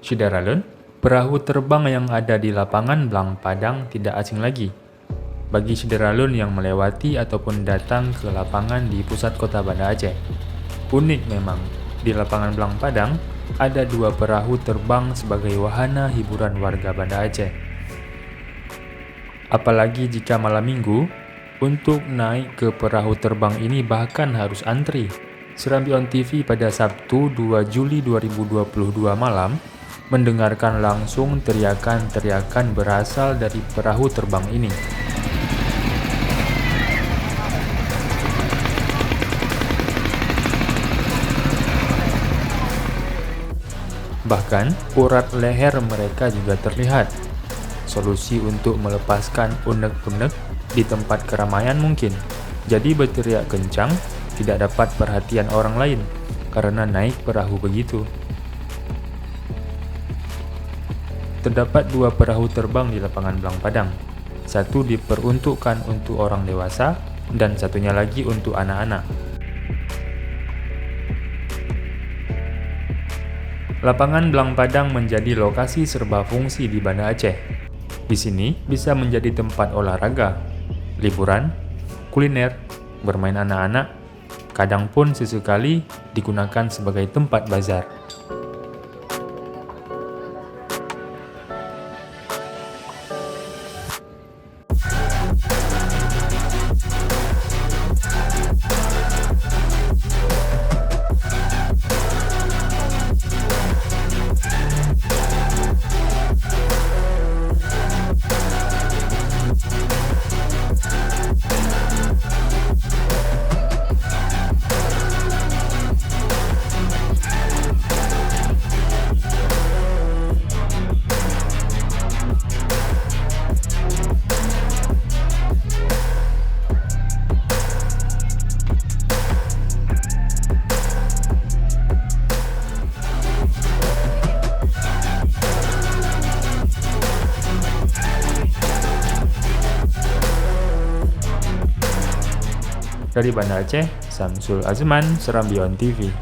Syederalun, perahu terbang yang ada di lapangan Blang Padang tidak asing lagi. Bagi Syederalun yang melewati ataupun datang ke lapangan di pusat kota Banda Aceh. Unik memang, di lapangan Blang Padang ada dua perahu terbang sebagai wahana hiburan warga Banda Aceh. Apalagi jika malam minggu, untuk naik ke perahu terbang ini bahkan harus antri. Serambi On TV pada Sabtu 2 Juli 2022 malam mendengarkan langsung teriakan-teriakan berasal dari perahu terbang ini. Bahkan, urat leher mereka juga terlihat. Solusi untuk melepaskan unek-unek di tempat keramaian mungkin. Jadi berteriak kencang tidak dapat perhatian orang lain karena naik perahu begitu. Terdapat dua perahu terbang di lapangan Blang Padang. Satu diperuntukkan untuk orang dewasa dan satunya lagi untuk anak-anak. Lapangan Blang Padang menjadi lokasi serba fungsi di Banda Aceh. Di sini bisa menjadi tempat olahraga, liburan, kuliner, bermain anak-anak, kadang pun sesekali digunakan sebagai tempat bazar. Dari Banda Aceh, Samsul Azman, Serambi On TV.